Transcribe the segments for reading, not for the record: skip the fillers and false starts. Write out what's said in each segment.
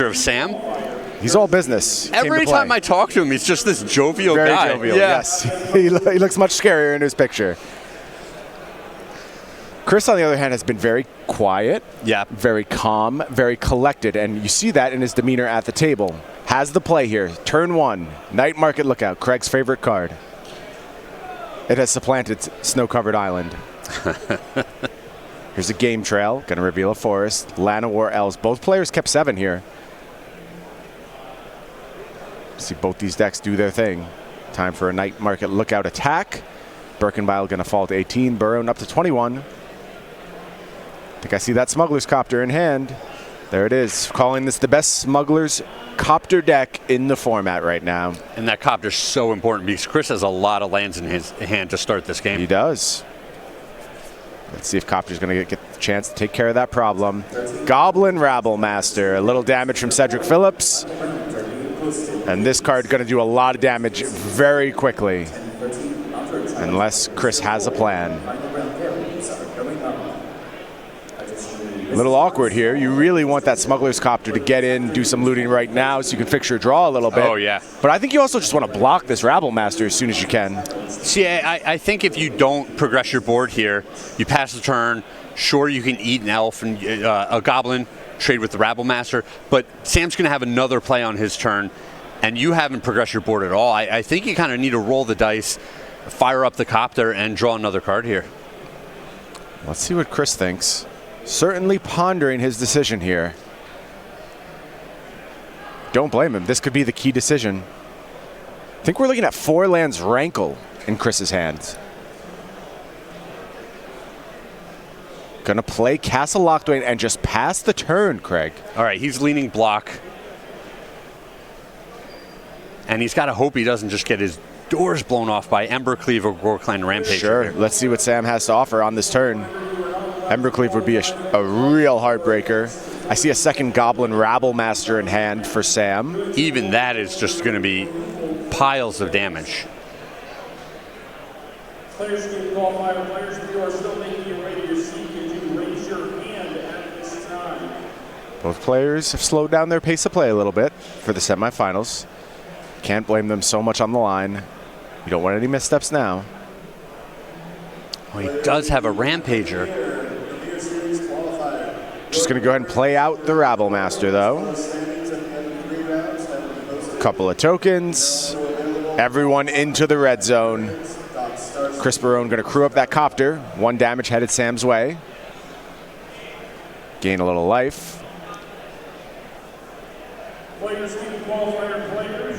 of Sam. He's all business. Every time I talk to him, he's just this jovial guy. Very jovial, yes. He looks much scarier in his picture. Chris, on the other hand, has been very quiet, very calm, very collected, and you see that in his demeanor at the table. Has the play here. Turn 1, Night Market Lookout, Craig's favorite card. It has supplanted Snow-Covered Island. Here's a Game Trail, going to reveal a forest. Llanowar Elves. Both players kept 7 here. See both these decks do their thing. Time for a Night Market Lookout attack. Berkenbile going to fall to 18, Barone up to 21. I think I see that Smuggler's Copter in hand. There it is, calling this the best Smuggler's Copter deck in the format right now. And that Copter's so important because Chris has a lot of lands in his hand to start this game. He does. Let's see if Copter's going to get the chance to take care of that problem. Goblin Rabblemaster, a little damage from Cedric Phillips. And this card going to do a lot of damage very quickly. Unless Chris has a plan. A little awkward here. You really want that Smuggler's Copter to get in, do some looting right now so you can fix your draw a little bit. Oh, yeah. But I think you also just want to block this Rabblemaster as soon as you can. See, I think if you don't progress your board here, you pass the turn, sure you can eat an elf and a goblin, trade with the Rabblemaster, but Sam's going to have another play on his turn, and you haven't progressed your board at all. I think you kind of need to roll the dice, fire up the Copter, and draw another card here. Let's see what Chris thinks. Certainly pondering his decision here. Don't blame him. This could be the key decision. I think we're looking at 4 lands Rankle in Chris's hands. Gonna play Castle Lockdwain and just pass the turn, Craig. All right, he's leaning block. And he's got to hope he doesn't just get his doors blown off by Embercleave or Goreclan Rampage. Sure, let's see what Sam has to offer on this turn. Embercleave would be a real heartbreaker. I see a second Goblin Rabblemaster in hand for Sam. Even that is just going to be piles of damage. Players can qualify. Players, if you are still making your way to your seat, can you raise your hand at this time? Both players have slowed down their pace of play a little bit for the semifinals. Can't blame them so much on the line. You don't want any missteps now. Well, he does have a Rampager. Just going to go ahead and play out the Rabblemaster, though. Couple of tokens. Everyone into the red zone. Chris Barone going to crew up that Copter. 1 damage headed Sam's way. Gain a little life.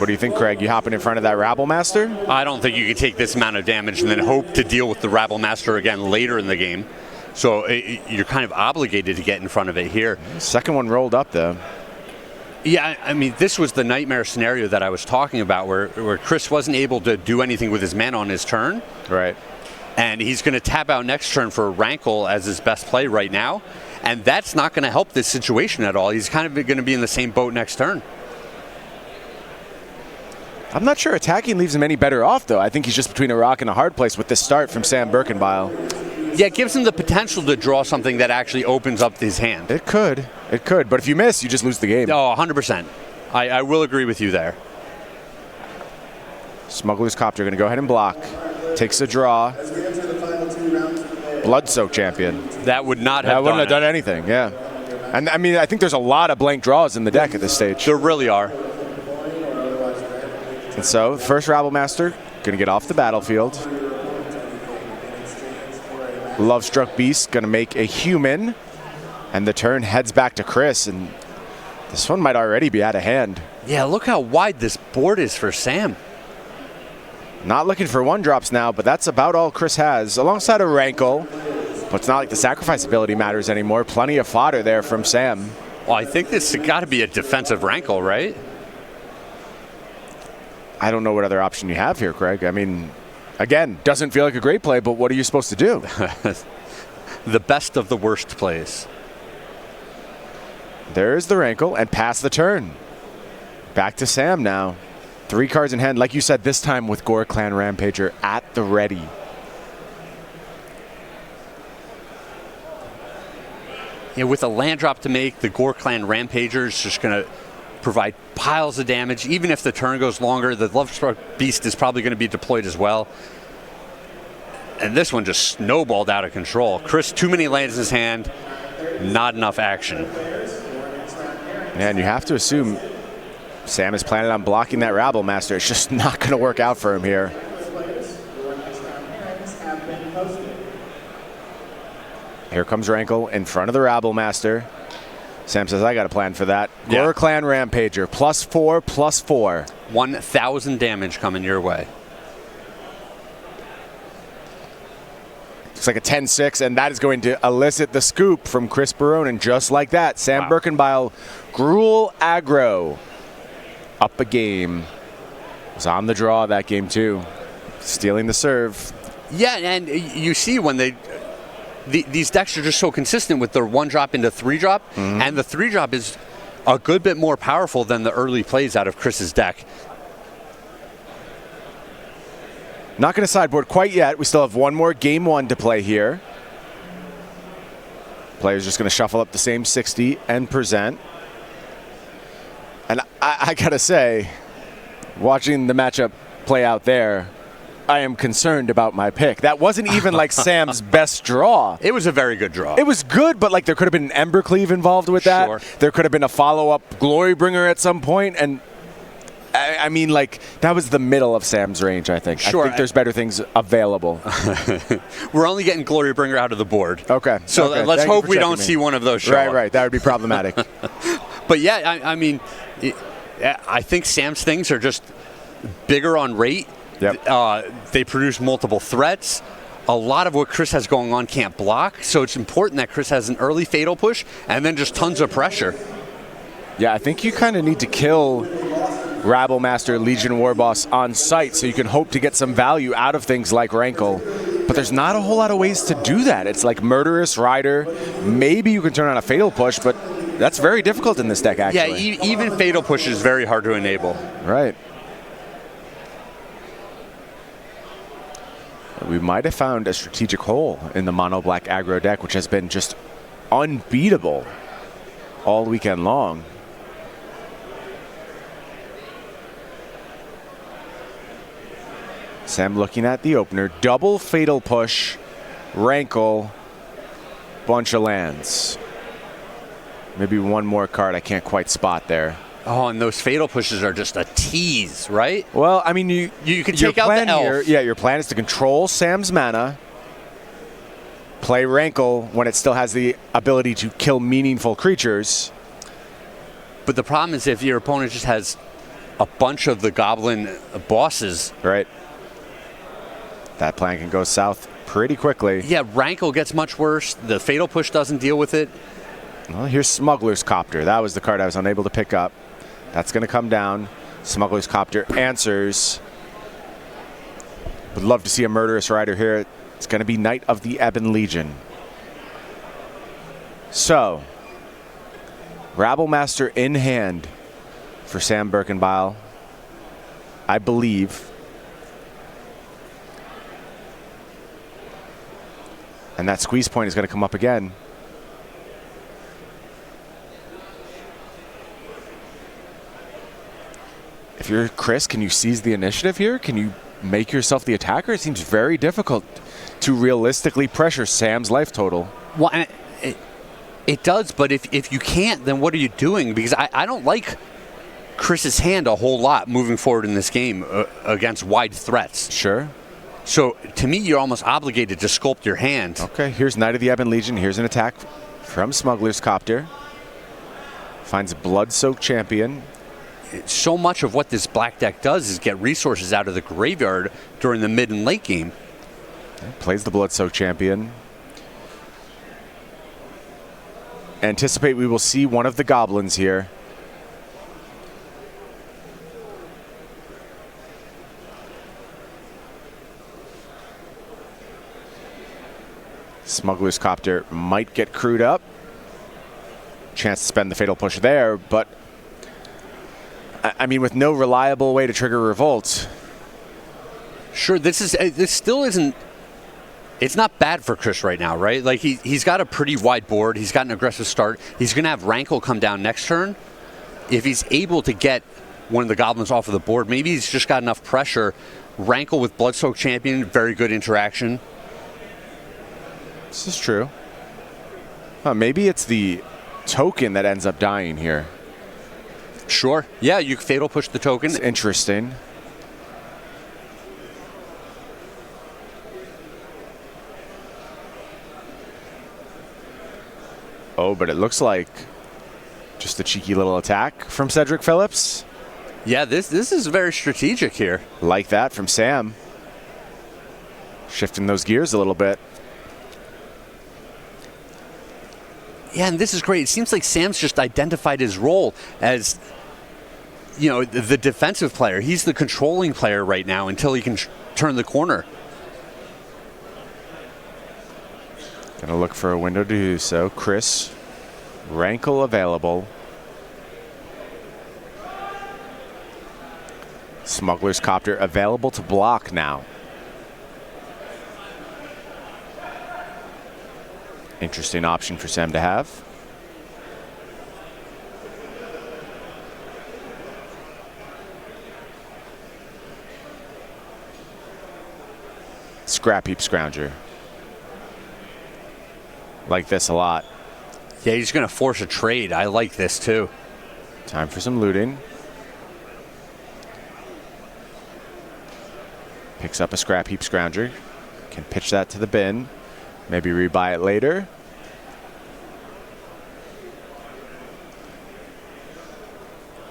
What do you think, Craig? You hopping in front of that Rabblemaster? I don't think you can take this amount of damage and then hope to deal with the Rabblemaster again later in the game. So you're kind of obligated to get in front of it here. Second one rolled up, though. Yeah, I mean, this was the nightmare scenario that I was talking about where Chris wasn't able to do anything with his mana on his turn. Right. And he's going to tap out next turn for Rankle as his best play right now. And that's not going to help this situation at all. He's kind of going to be in the same boat next turn. I'm not sure attacking leaves him any better off, though. I think he's just between a rock and a hard place with this start from Sam Berkenbile. Yeah, it gives him the potential to draw something that actually opens up his hand. It could. It could. But if you miss, you just lose the game. Oh, 100%. I will agree with you there. Smuggler's Copter going to go ahead and block. Takes a draw. Blood-soaked champion. That would not have That wouldn't have done anything, yeah. And I mean, I think there's a lot of blank draws in the deck at this stage. There really are. And so, first Rabblemaster going to get off the battlefield. Lovestruck Beast going to make a human. And the turn heads back to Chris. And this one might already be out of hand. Yeah, look how wide this board is for Sam. Not looking for 1-drops now, but that's about all Chris has. Alongside a Rankle. But it's not like the sacrifice ability matters anymore. Plenty of fodder there from Sam. Well, I think this has got to be a defensive Rankle, right? I don't know what other option you have here, Craig. I mean, again, doesn't feel like a great play, but what are you supposed to do? The best of the worst plays. There's the Rankle, and pass the turn. Back to Sam now. 3 cards in hand, like you said, this time with Goreclan Rampager at the ready. Yeah, with a land drop to make, the Goreclan Rampager is just going to provide piles of damage. Even if the turn goes longer, the Lovestruck Beast is probably going to be deployed as well. And this one just snowballed out of control. Chris, too many lands in his hand, not enough action. Man, you have to assume Sam is planning on blocking that Rabble Master. It's just not going to work out for him here. Here comes Rankle in front of the Rabble Master. Sam says, I got a plan for that. Yeah. Gore Clan Rampager, +4/+4. 1,000 damage coming your way. Looks like a 10-6, and that is going to elicit the scoop from Chris Barone. And just like that, Sam Berkenbile, Gruul aggro, up a game. Was on the draw that game too, stealing the serve. Yeah, and you see when these decks are just so consistent with their 1-drop into 3-drop, and the 3-drop is a good bit more powerful than the early plays out of Chris's deck. Not going to sideboard quite yet. We still have one more game 1 to play here. Player's just going to shuffle up the same 60 and present. And I got to say, watching the matchup play out there, I am concerned about my pick. That wasn't even like Sam's best draw. It was a very good draw. It was good, but like there could have been an Embercleave involved with that. Sure. There could have been a follow-up Glorybringer at some point, and I mean, like, that was the middle of Sam's range, I think. Sure. I think there's better things available. We're only getting Glorybringer out of the board. Okay. So okay. let's Thank you hope for we checking don't me. see one of those show up. Right. That would be problematic. But yeah, I mean, I think Sam's things are just bigger on rate. Yep. They produce multiple threats. A lot of what Chris has going on can't block, so it's important that Chris has an early Fatal Push and then just tons of pressure. Yeah, I think you kind of need to kill Rabble Master, Legion Warboss on site so you can hope to get some value out of things like Rankle. But there's not a whole lot of ways to do that. It's like Murderous Rider. Maybe you can turn on a Fatal Push, but that's very difficult in this deck, actually. Yeah, even Fatal Push is very hard to enable. Right. We might have found a strategic hole in the mono black aggro deck, which has been just unbeatable all weekend long. Sam looking at the opener. Double Fatal Push, Rankle, bunch of lands. Maybe one more card I can't quite spot there. Oh, and those Fatal Pushes are just a tease, right? Well, I mean, you can take out the elf. Here, yeah, your plan is to control Sam's mana, play Rankle when it still has the ability to kill meaningful creatures. But the problem is if your opponent just has a bunch of the goblin bosses. Right. That plan can go south pretty quickly. Yeah, Rankle gets much worse. The Fatal Push doesn't deal with it. Well, here's Smuggler's Copter. That was the card I was unable to pick up. That's going to come down. Smuggler's Copter answers. Would love to see a Murderous Rider here. It's going to be Knight of the Ebon Legion. So, Rabble Master in hand for Sam Berkenbile, I believe. And that squeeze point is going to come up again. If you're Chris, can you seize the initiative here? Can you make yourself the attacker? It seems very difficult to realistically pressure Sam's life total. Well, it does, but if you can't, then what are you doing? Because I don't like Chris's hand a whole lot moving forward in this game against wide threats. Sure. So, to me, you're almost obligated to sculpt your hand. Okay, here's Knight of the Ebon Legion. Here's an attack from Smuggler's Copter. Finds a Blood-Soaked Champion. So much of what this black deck does is get resources out of the graveyard during the mid and late game. Plays the Blood-Soaked Champion. Anticipate we will see one of the goblins here. Smuggler's Copter might get crewed up. Chance to spend the Fatal Push there, but I mean, with no reliable way to trigger Revolt. Sure, this still isn't. It's not bad for Chris right now, right? Like he's got a pretty wide board. He's got an aggressive start. He's going to have Rankle come down next turn, if he's able to get one of the goblins off of the board, maybe he's just got enough pressure. Rankle with Bloodstoke Champion, very good interaction. This is true. Maybe it's the token that ends up dying here. Sure. Yeah, you fatal push the token. It's interesting. Oh, but it looks like just a cheeky little attack from Cedric Phillips. Yeah, this is very strategic here. Like that from Sam. Shifting those gears a little bit. Yeah, and this is great. It seems like Sam's just identified his role as, you know, the defensive player. He's the controlling player right now until he can turn the corner. Gonna look for a window to do so. Chris, Rankle available. Smuggler's Copter available to block now. Interesting option for Sam to have. Scrap Heap Scrounger. Like this a lot. Yeah, he's going to force a trade. I like this too. Time for some looting. Picks up a Scrap Heap Scrounger. Can pitch that to the bin. Maybe rebuy it later.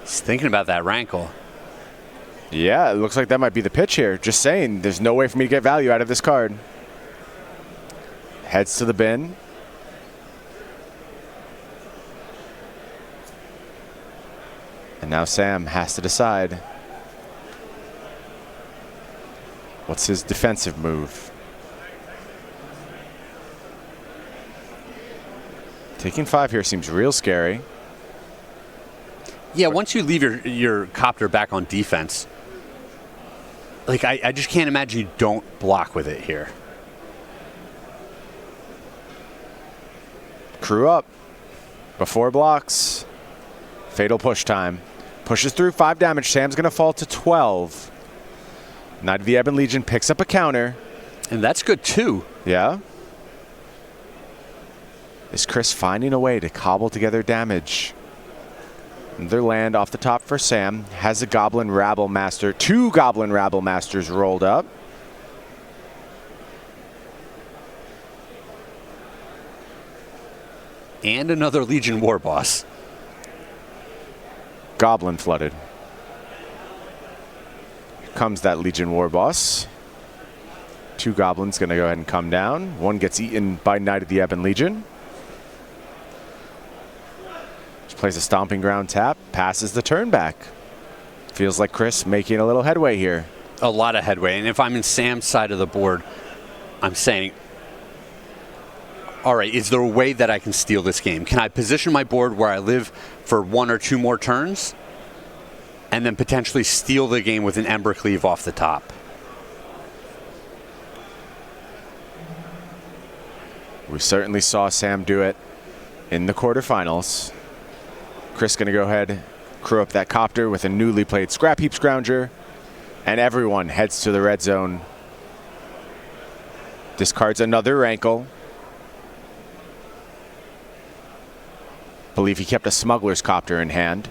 He's thinking about that Rankle. Yeah, it looks like that might be the pitch here. Just saying, there's no way for me to get value out of this card. Heads to the bin. And now Sam has to decide. What's his defensive move? Taking 5 here seems real scary. Yeah, once you leave your copter back on defense, like I just can't imagine you don't block with it here. Crew up. Before blocks. Fatal push time. Pushes through 5 damage. Sam's going to fall to 12. Knight of the Ebon Legion picks up a counter. And that's good too. Yeah. Is Chris finding a way to cobble together damage? Another land off the top for Sam. Has a Goblin Rabble Master. 2 Goblin Rabble Masters rolled up. And another Legion War Boss. Goblin flooded. Here comes that Legion War Boss. 2 goblins going to go ahead and come down. 1 gets eaten by Knight of the Ebon Legion. Just plays a Stomping Ground tap. Passes the turn back. Feels like Chris making a little headway here. A lot of headway. And if I'm in Sam's side of the board, I'm saying, all right, is there a way that I can steal this game? Can I position my board where I live for 1 or 2 more turns and then potentially steal the game with an Ember Cleave off the top? We certainly saw Sam do it in the quarterfinals. Chris going to go ahead, crew up that copter with a newly played Scrap Heap Scrounger, and everyone heads to the red zone. Discards another Rankle. Believe he kept a Smuggler's Copter in hand.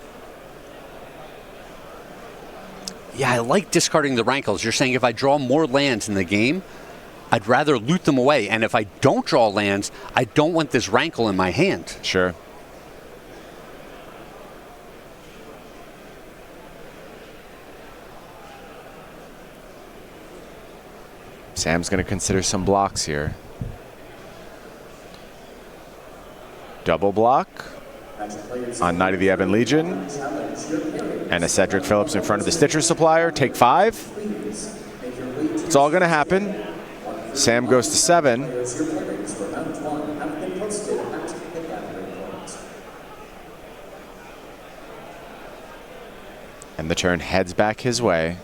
Yeah, I like discarding the Rankles. You're saying if I draw more lands in the game, I'd rather loot them away. And if I don't draw lands, I don't want this Rankle in my hand. Sure. Sam's going to consider some blocks here. Double block on Knight of the Ebon Legion. And a Cedric Phillips in front of the Stitcher Supplier. Take 5. It's all going to happen. Sam goes to 7. And the turn heads back his way.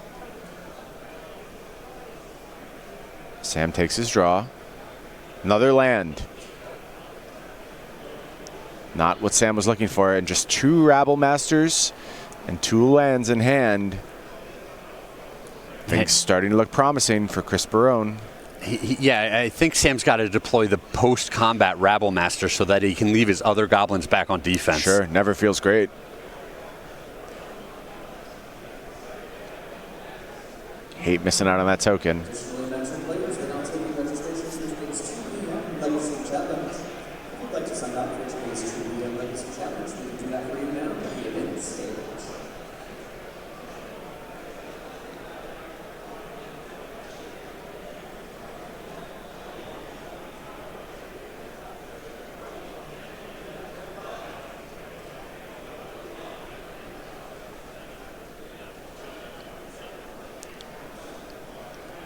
Sam takes his draw. Another land. Not what Sam was looking for, and just 2 Rabble Masters and 2 lands in hand. Things starting to look promising for Chris Barone. Yeah, I think Sam's got to deploy the post-combat Rabble Master so that he can leave his other goblins back on defense. Sure, never feels great. Hate missing out on that token.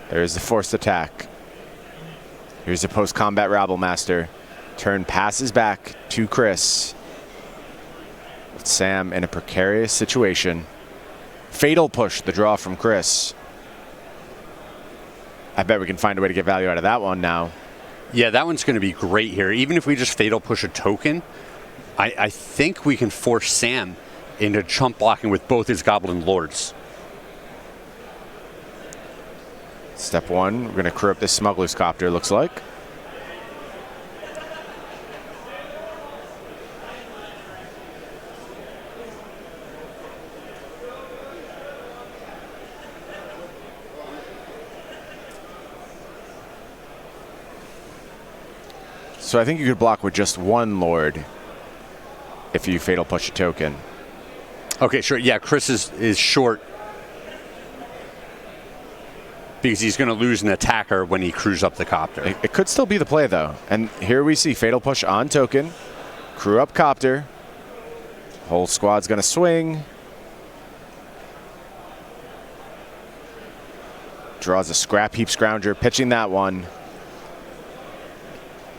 There's the forced attack. Here's the post-combat Rabble Master. Turn passes back to Chris. With Sam in a precarious situation. Fatal Push, the draw from Chris. I bet we can find a way to get value out of that one now. Yeah, that one's going to be great here. Even if we just Fatal Push a token, I think we can force Sam into chump blocking with both his Goblin Lords. Step 1, we're going to crew up this Smuggler's Copter, looks like. So I think you could block with just 1 Lord if you Fatal Push a token. Okay, sure. Yeah, Chris is short because he's going to lose an attacker when he crews up the Copter. It could still be the play, though. And here we see Fatal Push on token, crew up Copter. Whole squad's going to swing. Draws a Scrap Heap Scrounger, pitching that one.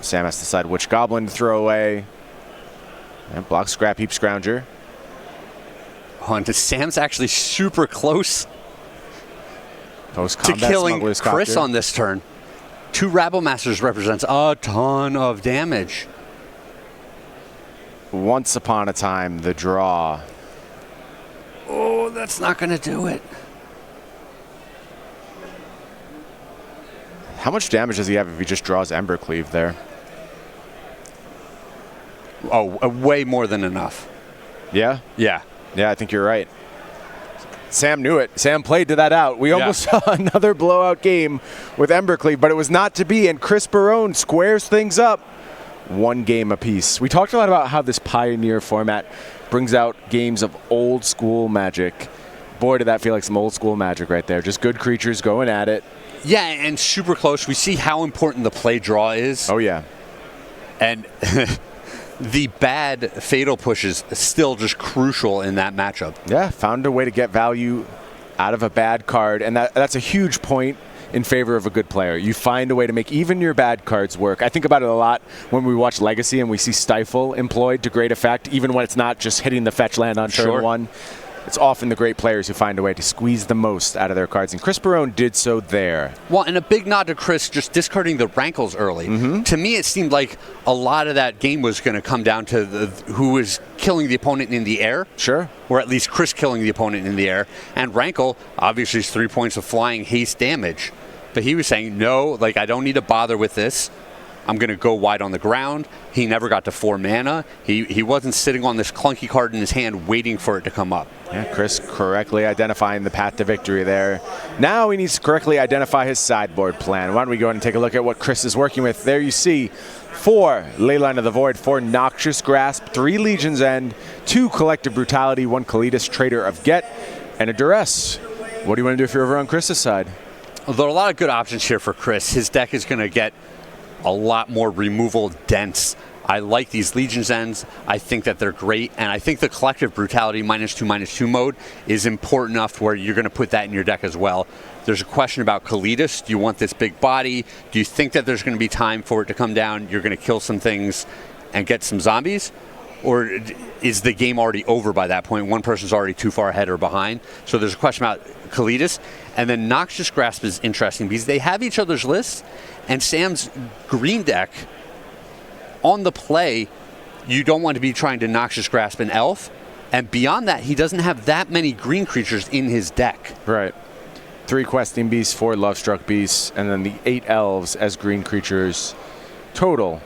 Sam has to decide which Goblin to throw away. And blocks Scrap Heap Scrounger. Oh, and Sam's actually super close to killing Chris on this turn. 2 Rabble Masters represents a ton of damage. Once upon a time, the draw. Oh, that's not going to do it. How much damage does he have if he just draws Embercleave there? Oh, way more than enough. Yeah? Yeah. Yeah, I think you're right. Sam knew it. Sam played to that out. We almost saw another blowout game with Embercleave, but it was not to be, and Chris Barone squares things up. 1 game apiece. We talked a lot about how this Pioneer format brings out games of old school Magic. Boy, did that feel like some old school Magic right there. Just good creatures going at it. Yeah, and super close. We see how important the play draw is. Oh, yeah. And the bad Fatal Push is still just crucial in that matchup. Yeah, found a way to get value out of a bad card, and that's a huge point in favor of a good player. You find a way to make even your bad cards work. I think about it a lot when we watch Legacy and we see Stifle employed to great effect, even when it's not just hitting the fetch land on turn 1. It's often the great players who find a way to squeeze the most out of their cards, and Chris Barone did so there. Well, and a big nod to Chris just discarding the Rankles early. To me, it seemed like a lot of that game was going to come down to who was killing the opponent in the air. Sure. Or at least Chris killing the opponent in the air. And Rankle, obviously, is 3 points of flying haste damage. But he was saying, no, like, I don't need to bother with this. I'm going to go wide on the ground. He never got to 4 mana. He wasn't sitting on this clunky card in his hand waiting for it to come up. Yeah, Chris correctly identifying the path to victory there. Now he needs to correctly identify his sideboard plan. Why don't we go ahead and take a look at what Chris is working with. There you see 4 Leyline of the Void, 4 Noxious Grasp, 3 Legion's End, 2 Collective Brutality, 1 Kalitas, Trader of Get, and a Duress. What do you want to do if you're over on Chris's side? Well, there are a lot of good options here for Chris. His deck is going to get a lot more removal dense. I like these Legion's Ends. I think that they're great, and I think the Collective Brutality -2/-2 mode is important enough where you're going to put that in your deck as well. There's a question about Kalitas. Do you want this big body? Do you think that there's going to be time for it to come down? You're going to kill some things and get some zombies? Or is the game already over by that point? One person's already too far ahead or behind. So there's a question about Kalitas. And then Noxious Grasp is interesting because they have each other's lists, and Sam's green deck on the play, you don't want to be trying to Noxious Grasp an elf. And beyond that, he doesn't have that many green creatures in his deck. Right. 3 Questing Beasts, 4 Lovestruck Beasts, and then the 8 Elves as green creatures total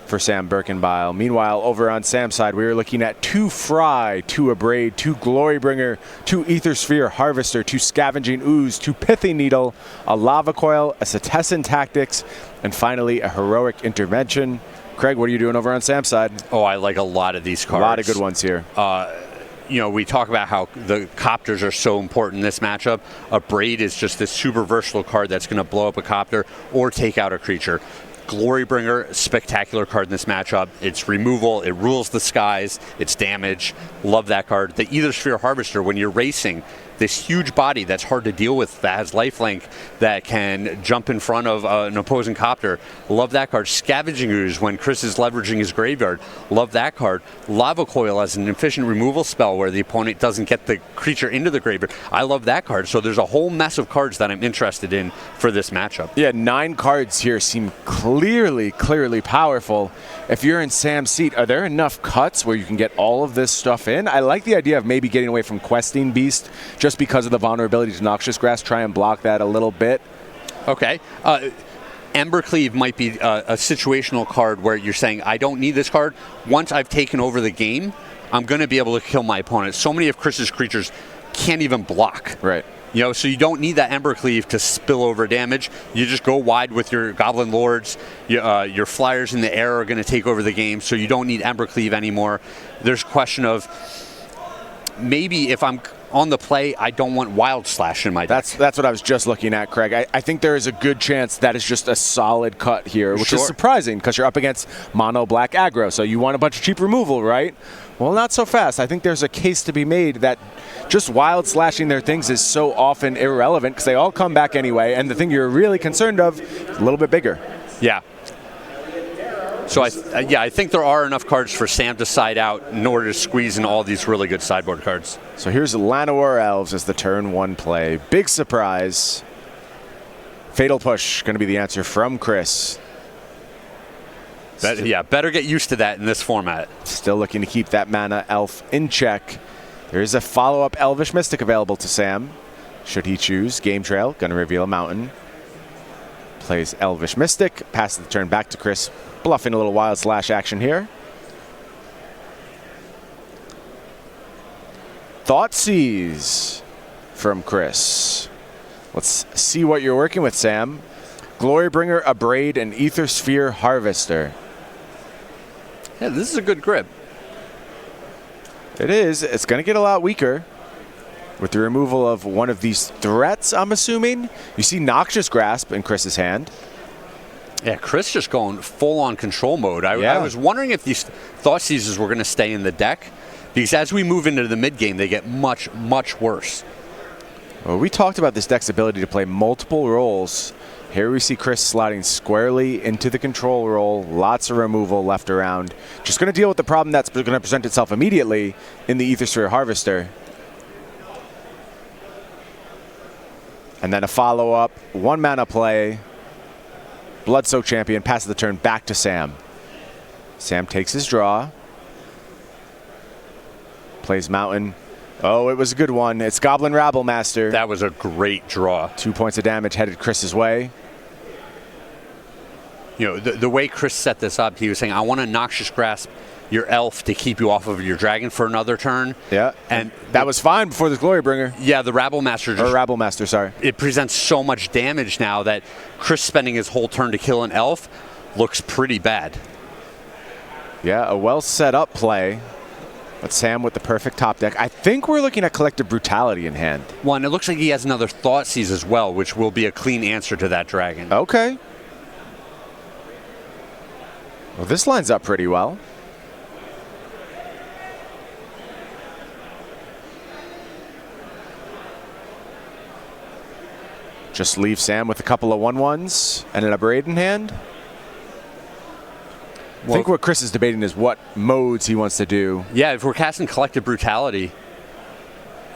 for Sam Berkenbile. Meanwhile, over on Sam's side, we were looking at 2 Fry, 2 Abrade, 2 Glorybringer, 2 Aethersphere Harvester, 2 Scavenging Ooze, 2 Pithy Needle, a Lava Coil, a Setessan Tactics, and finally a Heroic Intervention. Craig, what are you doing over on Sam's side? Oh, I like a lot of these cards. A lot of good ones here. You know, we talk about how the Copters are so important in this matchup. A Braid is just this super versatile card that's going to blow up a Copter or take out a creature. Glorybringer, spectacular card in this matchup. It's removal, it rules the skies, it's damage. Love that card. The Aethersphere Harvester, when you're racing, this huge body that's hard to deal with, that has lifelink, that can jump in front of an opposing Copter. Love that card. Scavenging Ooze, when Chris is leveraging his graveyard. Love that card. Lava Coil as an efficient removal spell where the opponent doesn't get the creature into the graveyard. I love that card. So there's a whole mess of cards that I'm interested in for this matchup. Yeah, 9 cards here seem clearly powerful. If you're in Sam's seat, are there enough cuts where you can get all of this stuff in? I like the idea of maybe getting away from Questing Beast just because of the vulnerability to Noxious Grass. Try and block that a little bit. Okay. Embercleave might be a situational card where you're saying, I don't need this card. Once I've taken over the game, I'm going to be able to kill my opponent. So many of Chris's creatures can't even block. Right. You know, so you don't need that Embercleave to spill over damage. You just go wide with your Goblin Lords. Your Flyers in the air are going to take over the game, so you don't need Embercleave anymore. There's a question of maybe if I'm on the play, I don't want Wild Slash in my deck. That's what I was just looking at, Craig. I think there is a good chance that is just a solid cut here, which is surprising because you're up against mono black aggro, so you want a bunch of cheap removal, right? Well, not so fast. I think there's a case to be made that just Wild Slashing their things is so often irrelevant because they all come back anyway, and the thing you're really concerned of is a little bit bigger. Yeah. So I think there are enough cards for Sam to side out in order to squeeze in all these really good sideboard cards. So here's Llanowar Elves as the turn 1 play. Big surprise. Fatal Push going to be the answer from Chris. Better get used to that in this format. Still looking to keep that mana elf in check. There is a follow-up Elvish Mystic available to Sam. Should he choose Game Trail, going to reveal a mountain. Plays Elvish Mystic, passes the turn back to Chris, bluffing a little Wild Slash action here. Thoughtseize from Chris. Let's see what you're working with, Sam. Glorybringer, Abrade, and Aethersphere Harvester. Yeah, this is a good grip. It is. It's going to get a lot weaker with the removal of one of these threats, I'm assuming. You see Noxious Grasp in Chris's hand. Yeah, Chris just going full-on control mode. I was wondering if these Thoughtseizes were going to stay in the deck, because as we move into the mid-game, they get much, much worse. Well, we talked about this deck's ability to play multiple roles. Here we see Chris sliding squarely into the control role. Lots of removal left around. Just going to deal with the problem that's going to present itself immediately in the Aethersphere Harvester. And then a follow-up, 1 mana play. Bloodsoaked Champion passes the turn back to Sam. Sam takes his draw. Plays Mountain. Oh, it was a good one. It's Goblin Rabblemaster. That was a great draw. 2 points of damage headed Chris's way. You know, the way Chris set this up, he was saying, I want to Noxious Grasp your elf to keep you off of your dragon for another turn. Yeah, and that was fine before the Glorybringer. Yeah, the Rabblemaster. Or Rabblemaster, sorry. It presents so much damage now that Chris spending his whole turn to kill an elf looks pretty bad. Yeah, a well set up play. But Sam with the perfect top deck. I think we're looking at Collective Brutality in hand. Well, and it looks like he has another Thoughtseize as well, which will be a clean answer to that dragon. Okay. Well, this lines up pretty well. Just leave Sam with a couple of 1/1s and an Abrade in hand. I think what Chris is debating is what modes he wants to do. Yeah, if we're casting Collective Brutality,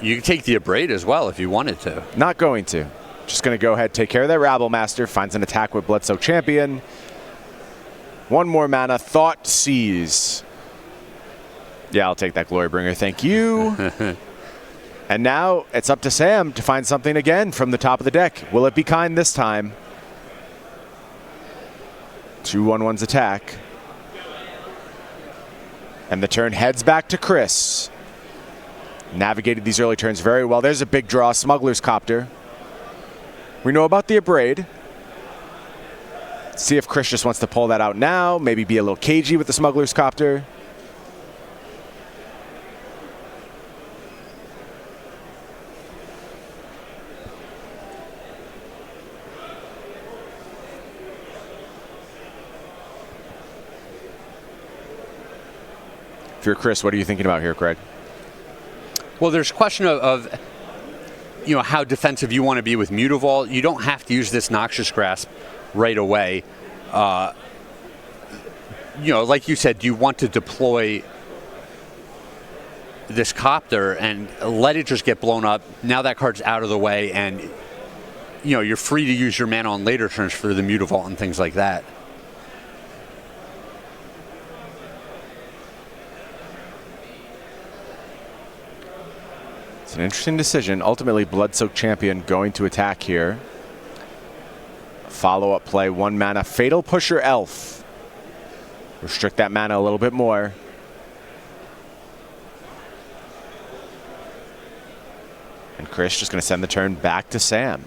you can take the Abrade as well if you wanted to. Not going to. Just going to go ahead, take care of that Rabblemaster, finds an attack with Bloodsoaked Champion. One more mana, Thought Seize. Yeah, I'll take that Glorybringer, thank you. And now it's up to Sam to find something again from the top of the deck. Will it be kind this time? 2/1/1's attack. And the turn heads back to Chris. Navigated these early turns very well. There's a big draw, Smuggler's Copter. We know about the Abrade. See if Chris just wants to pull that out now. Maybe be a little cagey with the Smuggler's Copter. If you're Chris, what are you thinking about here, Craig? Well, there's a question of you know, how defensive you want to be with Mutavault. You don't have to use this Noxious Grasp right away. You know, like you said, do you want to deploy this Copter and let it just get blown up? Now that card's out of the way, and you know, you're free to use your mana on later turns for the Mutavault and things like that. It's an interesting decision. Ultimately, Bloodsoaked Champion going to attack here. Follow-up play, 1 mana, Fatal Pusher Elf. Restrict that mana a little bit more. And Chris just going to send the turn back to Sam.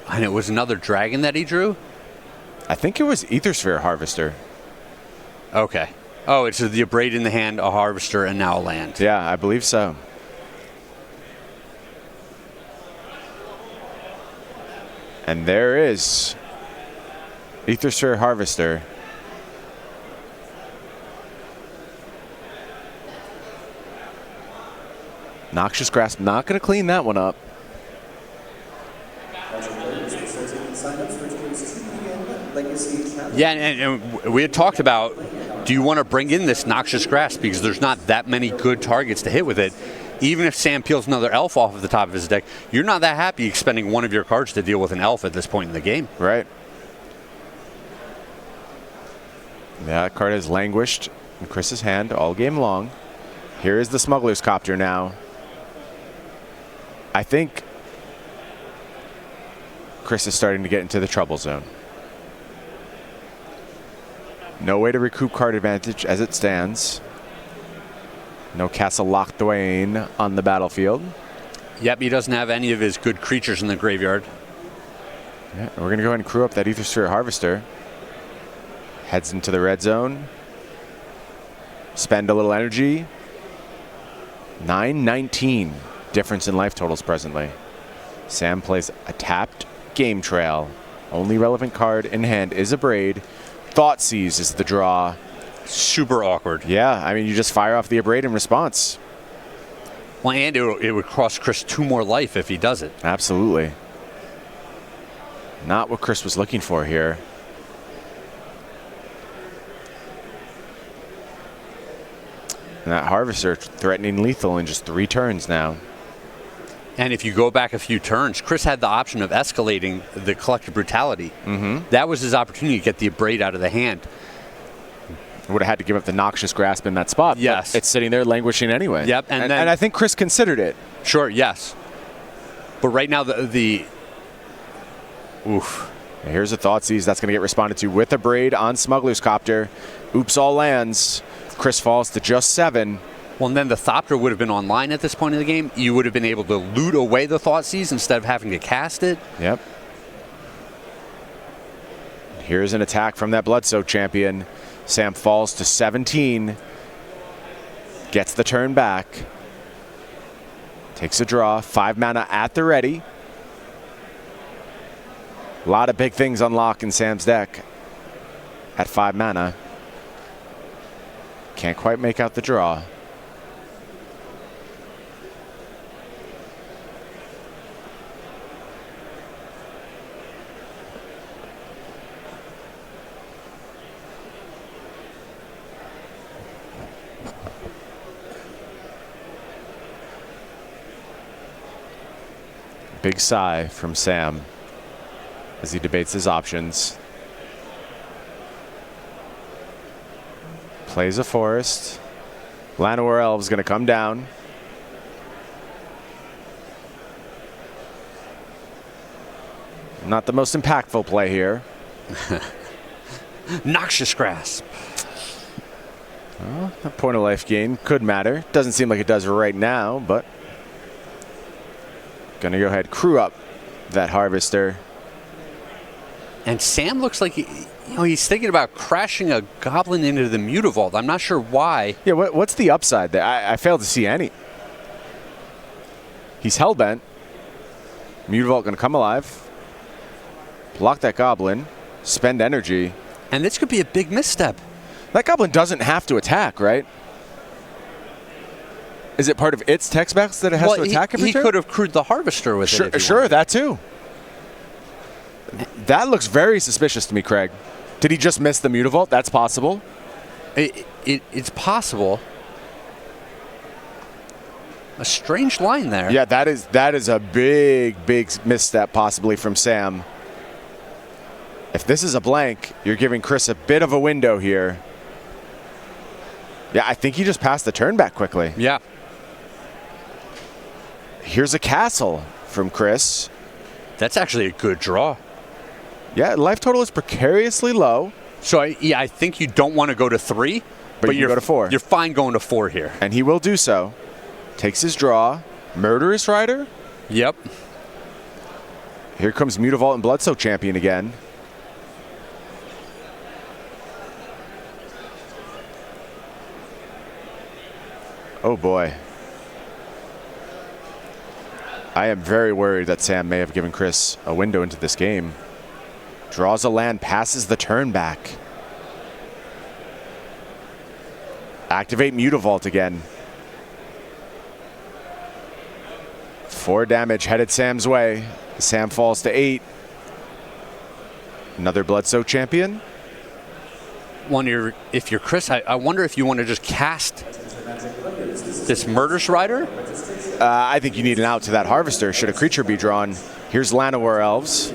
And it was another dragon that he drew? I think it was Aethersphere Harvester. Okay. Oh, it's the Abrade in the hand, a Harvester, and now a land. Yeah, I believe so. And there is Aethersphere Harvester. Noxious Grasp not going to clean that one up. Yeah, and we had talked about, do you want to bring in this Noxious Grasp? Because there's not that many good targets to hit with it. Even if Sam peels another elf off of the top of his deck, you're not that happy expending one of your cards to deal with an elf at this point in the game. Right. That card has languished in Chris's hand all game long. Here is the Smuggler's Copter now. I think Chris is starting to get into the trouble zone. No way to recoup card advantage as it stands. No Castle Loch Dwayne on the battlefield. Yep, he doesn't have any of his good creatures in the graveyard. Yeah, we're going to go ahead and crew up that Aethersphere Harvester. Heads into the red zone. Spend a little energy. 919 difference in life totals presently. Sam plays a tapped Game Trail. Only relevant card in hand is Abrade. Thought Seize is the draw. Super awkward. Yeah, I mean, you just fire off the Abrade in response. Well, and it would cost Chris 2 more life if he does it. Absolutely. Not what Chris was looking for here. And that Harvester threatening lethal in just 3 turns now. And if you go back a few turns, Chris had the option of escalating the Collective Brutality. That was his opportunity to get the Abrade out of the hand. Would have had to give up the Noxious Grasp in that spot. Yes. But it's sitting there languishing anyway. Yep. And I think Chris considered it. Sure, yes. But right now, oof. Here's a Thought Seize that's going to get responded to with Abrade on Smuggler's Copter. Oops, all lands. Chris falls to just 7. Well, and then the Thopter would have been online at this point in the game. You would have been able to loot away the Thought Seize instead of having to cast it. Yep. Here's an attack from that Bloodsoaked Champion. Sam falls to 17. Gets the turn back. Takes a draw. 5 mana at the ready. A lot of big things unlock in Sam's deck at 5 mana. Can't quite make out the draw. Big sigh from Sam as he debates his options. Plays a forest. Llanowar Elves going to come down. Not the most impactful play here. Noxious Grasp. Well, a point of life gain could matter. Doesn't seem like it does right now, but gonna go ahead, crew up that Harvester. And Sam looks like he's thinking about crashing a Goblin into the Mutavault. I'm not sure why. Yeah, what's the upside there? I failed to see any. He's hellbent. Mutavault gonna come alive. Block that Goblin. Spend energy. And this could be a big misstep. That Goblin doesn't have to attack, right? Is it part of its text box that it has to attack every turn? He could have crewed the Harvester with it. Sure, that too. That looks very suspicious to me, Craig. Did he just miss the Mutavault? That's possible. It's possible. A strange line there. Yeah, that is a big misstep possibly from Sam. If this is a blank, you're giving Chris a bit of a window here. Yeah, I think he just passed the turn back quickly. Yeah. Here's a castle from Chris. That's actually a good draw. Yeah, life total is precariously low. So, I think you don't want to go to 3. But you go to 4. You're fine going to 4 here. And he will do so. Takes his draw. Murderous Rider. Yep. Here comes Mutavault and Bloodsoak Champion again. Oh boy. I am very worried that Sam may have given Chris a window into this game. Draws a land, passes the turn back. Activate Mutavault again. 4 damage headed Sam's way. Sam falls to 8. Another Bloodsoak Champion. If you're Chris, I wonder if you want to just cast this Murderous Rider? I think you need an out to that Harvester should a creature be drawn. Here's Llanowar Elves.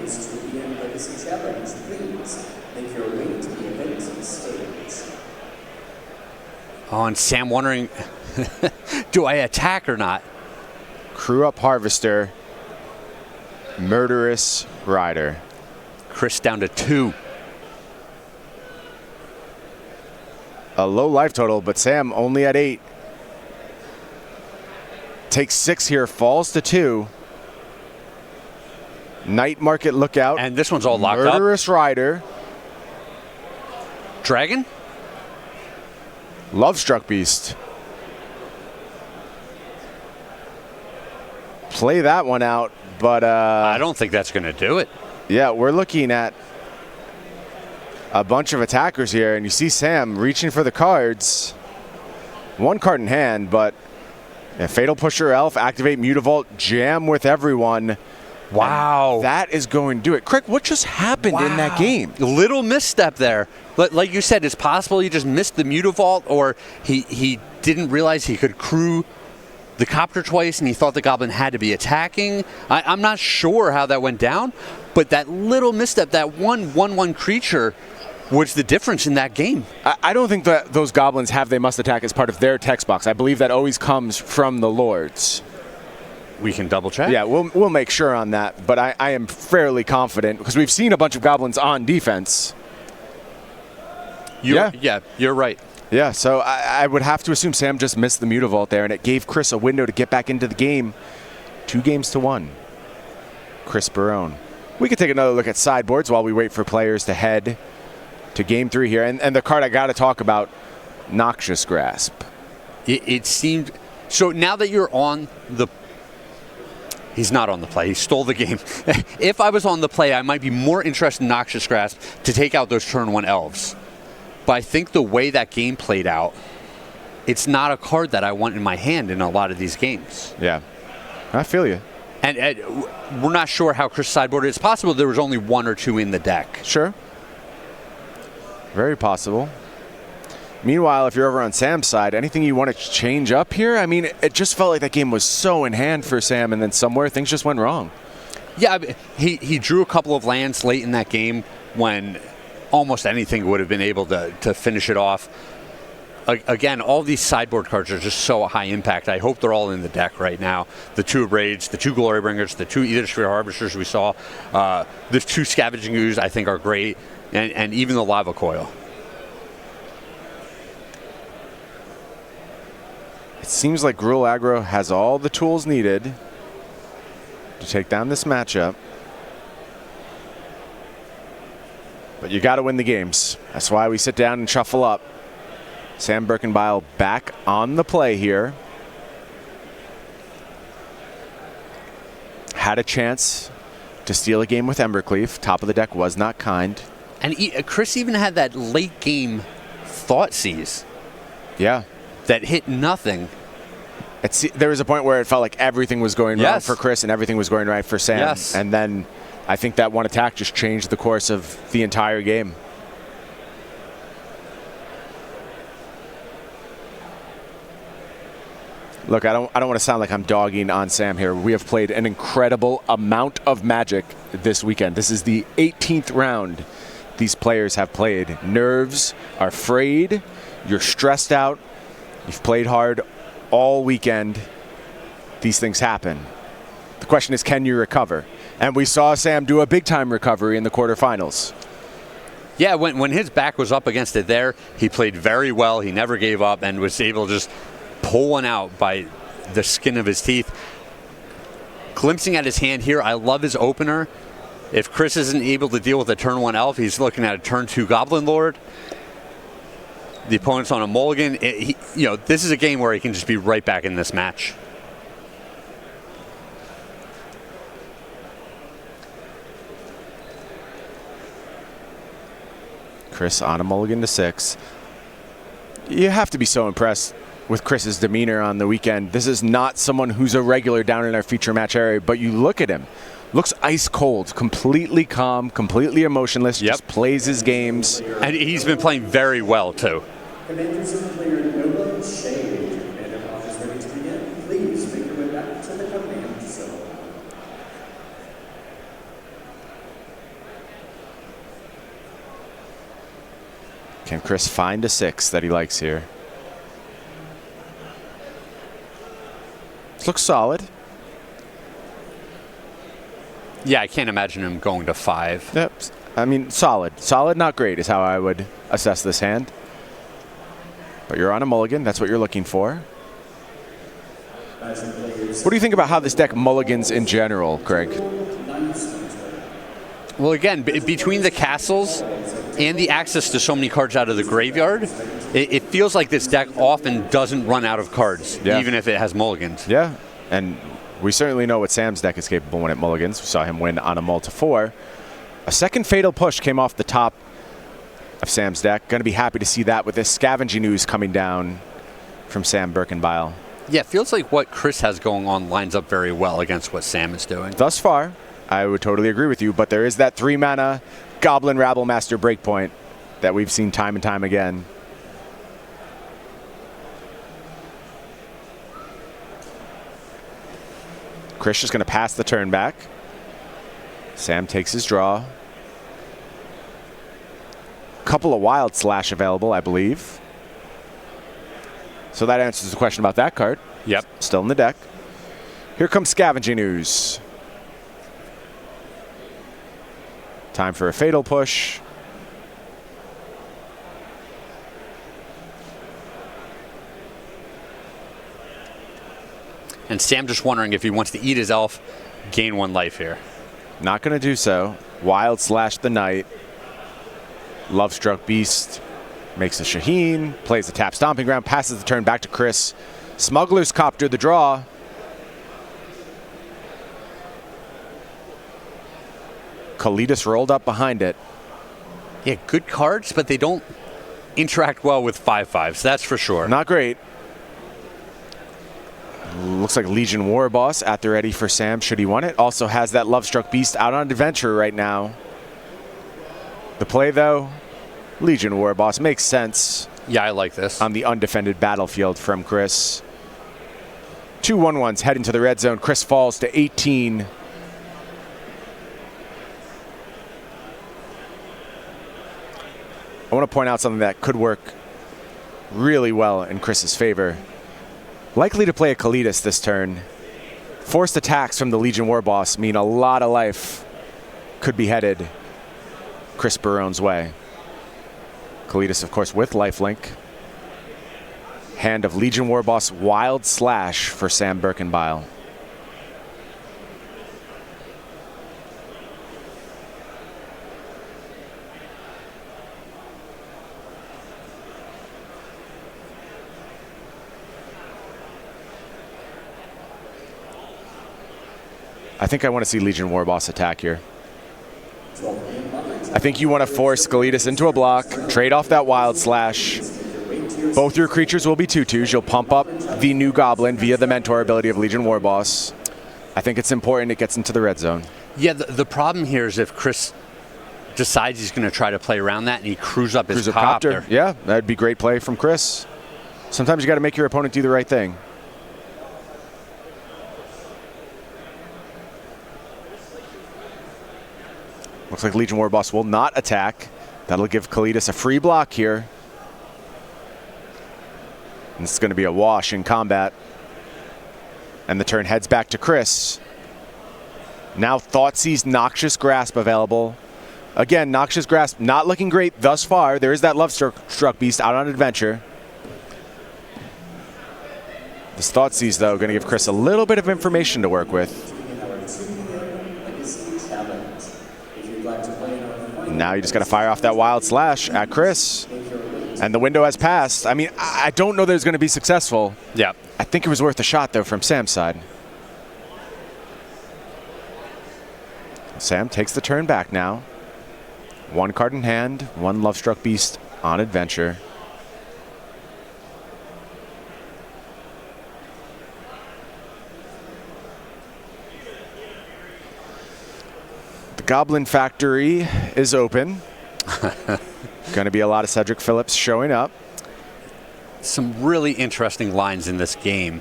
Oh, and Sam wondering, do I attack or not? Crew up Harvester. Murderous Rider. Chris down to 2. A low life total, but Sam only at 8. Takes 6 here, falls to 2. Night Market Lookout. And this one's all locked up. Murderous Rider. Dragon? Lovestruck Beast. Play that one out, but I don't think that's going to do it. Yeah, we're looking at a bunch of attackers here, and you see Sam reaching for the cards. 1 card in hand, but Fatal Pusher Elf, activate Mutavault, jam with everyone. Wow. And that is going to do it. Craig, what just happened in that game? Little misstep there. Like you said, it's possible he just missed the Mutavault, or he didn't realize he could crew the Copter twice and he thought the Goblin had to be attacking. I'm not sure how that went down, but that little misstep, that 1/1 creature, was the difference in that game. I don't think that those Goblins have they must attack as part of their text box. I believe that always comes from the Lords. We can double check. Yeah, we'll make sure on that, but I am fairly confident because we've seen a bunch of Goblins on defense. Yeah, you're right. Yeah, so I would have to assume Sam just missed the Mutavault there, and it gave Chris a window to get back into the game. 2 games to 1. Chris Barone. We could take another look at sideboards while we wait for players to head to game 3 here. And the card I got to talk about, Noxious Grasp. It seemed... So now that you're on the... He's not on the play. He stole the game. If I was on the play, I might be more interested in Noxious Grasp to take out those turn 1 elves. But I think the way that game played out, it's not a card that I want in my hand in a lot of these games. Yeah, I feel you. And we're not sure how Chris sideboarded. It's possible there was only 1 or 2 in the deck. Sure. Very possible. Meanwhile, if you're over on Sam's side, anything you want to change up here? I mean, it just felt like that game was so in hand for Sam, and then somewhere things just went wrong. Yeah, he drew a couple of lands late in that game when almost anything would have been able to finish it off. again, all these sideboard cards are just so high impact. I hope they're all in the deck right now. The 2 Raids, the 2 Glory Bringers, the 2 Either Sphere Harvesters we saw. The 2 Scavenging Ooze I think are great, and even the Lava Coil. It seems like Gruul Aggro has all the tools needed to take down this matchup. But you got to win the games. That's why we sit down and shuffle up. Sam Berkenbile back on the play here. Had a chance to steal a game with Embercleave. Top of the deck was not kind. And Chris even had that late game Thoughtseize. Yeah. That hit nothing. There was a point where it felt like everything was going wrong Yes. for Chris and everything was going right for Sam. Yes. And then I think that one attack just changed the course of the entire game. Look, I don't want to sound like I'm dogging on Sam here. We have played an incredible amount of Magic this weekend. This is the 18th round these players have played. Nerves are frayed. You're stressed out. You've played hard all weekend. These things happen. The question is, can you recover? And we saw Sam do a big-time recovery in the quarterfinals. Yeah, when his back was up against it there, he played very well. He never gave up and was able to just pull one out by the skin of his teeth. Glimpsing at his hand here, I love his opener. If Chris isn't able to deal with a turn 1 elf, he's looking at a turn 2 Goblin Lord. The opponent's on a mulligan. This is a game where he can just be right back in this match. Chris on a mulligan to 6. You have to be so impressed with Chris's demeanor on the weekend. This is not someone who's a regular down in our feature match area, but you look at him. Looks ice cold, completely calm, completely emotionless, just plays his games. And he's been playing very well, too. Commanders of the player Nova Shade. Commander office ready to begin. Please make your way back to the command zone. Can Chris find a 6 that he likes here? This looks solid. Yeah, I can't imagine him going to 5. Yep. I mean, solid. Solid, not great is how I would assess this hand. But you're on a mulligan. That's what you're looking for. What do you think about how this deck mulligans in general, Greg? Well, again, between the castles and the access to so many cards out of the graveyard, it feels like this deck often doesn't run out of cards, even if it has mulligans. Yeah, and we certainly know what Sam's deck is capable when it mulligans. We saw him win on a mull to 4. A second Fatal Push came off the top of Sam's deck. Going to be happy to see that with this Scavenging Ooze coming down from Sam Berkenbile. Yeah, it feels like what Chris has going on lines up very well against what Sam is doing. Thus far, I would totally agree with you, but there is that 3-mana Goblin Rabblemaster breakpoint that we've seen time and time again. Chris is going to pass the turn back. Sam takes his draw. Couple of Wild Slash available, I believe. So that answers the question about that card. Yep. Still in the deck. Here comes Scavenging Ooze. Time for a Fatal Push. And Sam just wondering if he wants to eat his elf, gain 1 life here. Not going to do so. Wild Slash the Knight. Lovestruck Beast makes a Shaheen, plays a tap Stomping Ground, passes the turn back to Chris. Smuggler's Copter the draw. Kalidas rolled up behind it. Yeah, good cards, but they don't interact well with 5/5s, that's for sure. Not great. Looks like Legion War Boss at the ready for Sam should he want it. Also has that Lovestruck Beast out on adventure right now. The play though, Legion War Boss makes sense. Yeah, I like this. On the undefended battlefield from Chris. 2 1/1s heading to the red zone. Chris falls to 18. I want to point out something that could work really well in Chris's favor. Likely to play a Kalidas this turn. Forced attacks from the Legion Warboss mean a lot of life could be headed Chris Barone's way. Kalidas, of course, with lifelink. Hand of Legion Warboss Wild Slash for Sam Berkenbile. I think I want to see Legion Warboss attack here. I think you want to force Kalidas into a block, trade off that Wild Slash. Both your creatures will be 2/2s. You'll pump up the new Goblin via the Mentor ability of Legion Warboss. I think it's important it gets into the red zone. Yeah, the problem here is if Chris decides he's going to try to play around that and he crews up his copter. Yeah, that'd be great play from Chris. Sometimes you got to make your opponent do the right thing. Looks like Legion Warboss will not attack. That'll give Kalidas a free block here. And this is going to be a wash in combat. And the turn heads back to Chris. Now Thoughtseize Noxious Grasp available. Again, Noxious Grasp not looking great thus far. There is that Love Struck Beast out on adventure. This Thoughtseize, though, going to give Chris a little bit of information to work with. Now you just got to fire off that Wild Slash at Chris. And the window has passed. I mean, I don't know that it's going to be successful. Yeah. I think it was worth a shot, though, from Sam's side. Sam takes the turn back now. One card in hand, one Love Struck Beast on adventure. The Goblin Factory is open. Going to be a lot of Cedric Phillips showing up. Some really interesting lines in this game.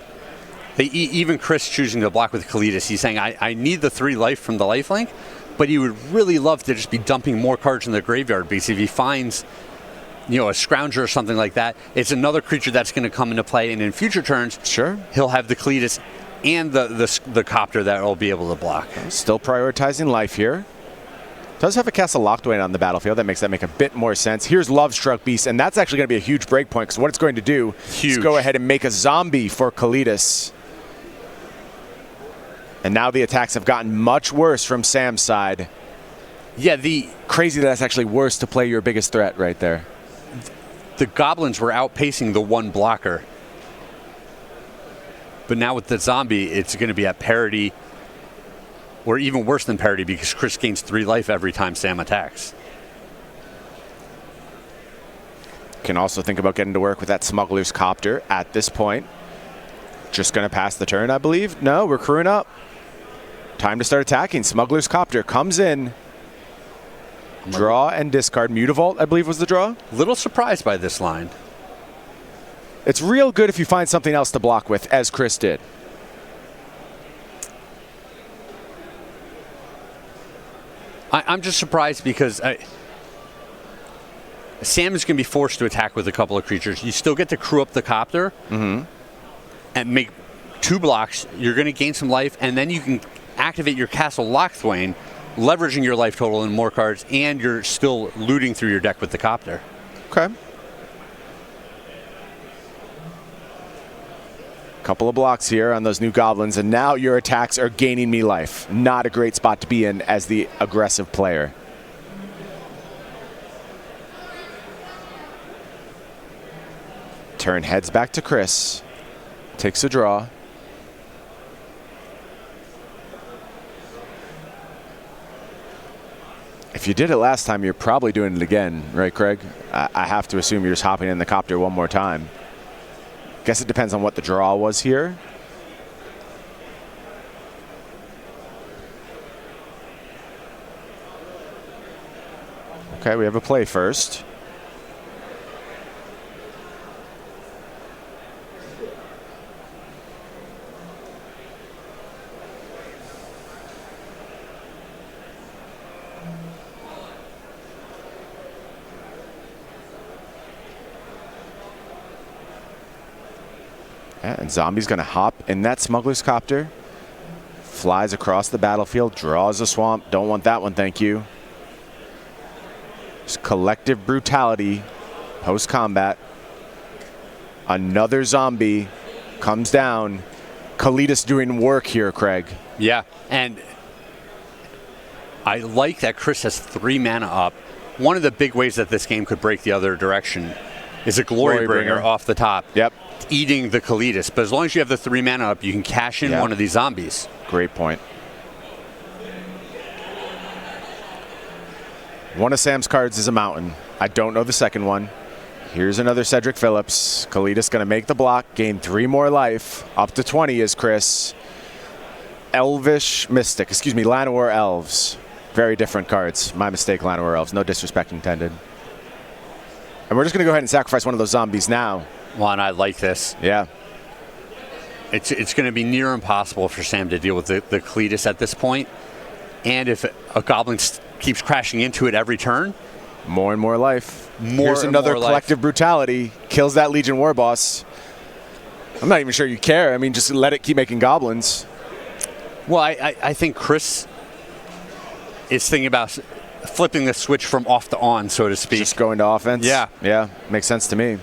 Even Chris choosing to block with Kalidas, he's saying, I need the 3 life from the lifelink, but he would really love to just be dumping more cards in the graveyard, because if he finds, a Scrounger or something like that, it's another creature that's going to come into play, and in future turns, sure, he'll have the Kalidas and the Copter that will be able to block. Still prioritizing life here. Does have a Castle Lockdwain on the battlefield. That makes a bit more sense. Here's Love Struck Beast, and that's actually going to be a huge break point, because what it's going to do is go ahead and make a zombie for Kalidas. And now the attacks have gotten much worse from Sam's side. Yeah, crazy that's actually worse to play your biggest threat right there. The Goblins were outpacing the 1 blocker. But now with the zombie, it's going to be at parity, or even worse than parity, because Chris gains 3 life every time Sam attacks. Can also think about getting to work with that Smuggler's Copter at this point. Just going to pass the turn, I believe. No, we're crewing up. Time to start attacking. Smuggler's Copter comes in. Draw and discard. Mutavault, I believe, was the draw. Little surprised by this line. It's real good if you find something else to block with, as Chris did. I'm just surprised because Sam is going to be forced to attack with a couple of creatures. You still get to crew up the Copter and make 2 blocks. You're going to gain some life, and then you can activate your Castle Lockthwain, leveraging your life total and more cards, and you're still looting through your deck with the Copter. Okay. Couple of blocks here on those new Goblins, and now your attacks are gaining me life. Not a great spot to be in as the aggressive player. Turn heads back to Chris. Takes a draw. If you did it last time, you're probably doing it again, right, Craig? I have to assume you're just hopping in the Copter one more time. Guess it depends on what the draw was here. Okay, we have a play first. Yeah, and Zombie's going to hop in that Smuggler's Copter. Flies across the battlefield, draws a swamp. Don't want that one, thank you. Just collective brutality post-combat. Another zombie comes down. Kalidas doing work here, Craig. Yeah, and I like that Chris has 3 mana up. One of the big ways that this game could break the other direction is a Glorybringer off the top. Yep. Eating the Kalidas. But as long as you have the 3 mana up, you can cash in one of these zombies. Great point. One of Sam's cards is a mountain. I don't know the second one. Here's another Cedric Phillips. Kalidas going to make the block, gain 3 more life. Up to 20 is Chris. Elvish Mystic. Excuse me, Llanowar Elves. Very different cards. My mistake, Llanowar Elves. No disrespect intended. And we're just going to go ahead and sacrifice one of those zombies now. Well, and I like this. Yeah. It's going to be near impossible for Sam to deal with the Kalidas at this point. And if a goblin keeps crashing into it every turn. More and more life. Here's another collective brutality. Kills that Legion War Boss. I'm not even sure you care. I mean, just let it keep making goblins. Well, I think Chris is thinking about flipping the switch from off to on, so to speak. Just going to offense? Yeah. Yeah, makes sense to me.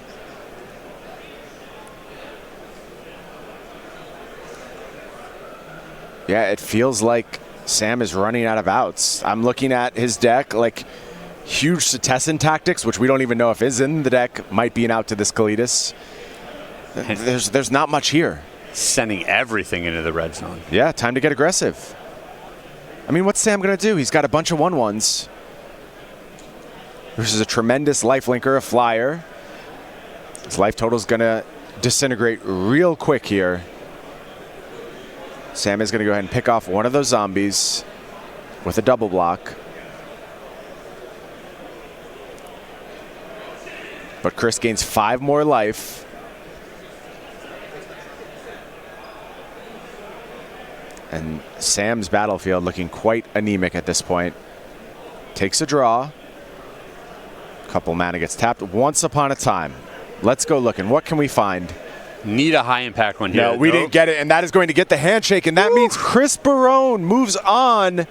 Yeah, it feels like Sam is running out of outs. I'm looking at his deck, like huge Setessan Tactics, which we don't even know if is in the deck, might be an out to this Kalidas. There's not much here. Sending everything into the red zone. Yeah, time to get aggressive. I mean, what's Sam going to do? He's got a bunch of 1/1s. This is a tremendous lifelinker, a flyer. His life total is going to disintegrate real quick here. Sam is going to go ahead and pick off one of those zombies with a double block. But Chris gains 5 more life. And Sam's battlefield looking quite anemic at this point. Takes a draw. Couple mana gets tapped. Once upon a time. Let's go looking. What can we find? Need a high impact one here. No, we didn't get it, and that is going to get the handshake, and that means Chris Barone moves on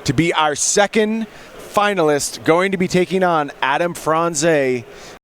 to be our second finalist, going to be taking on Adam Franze.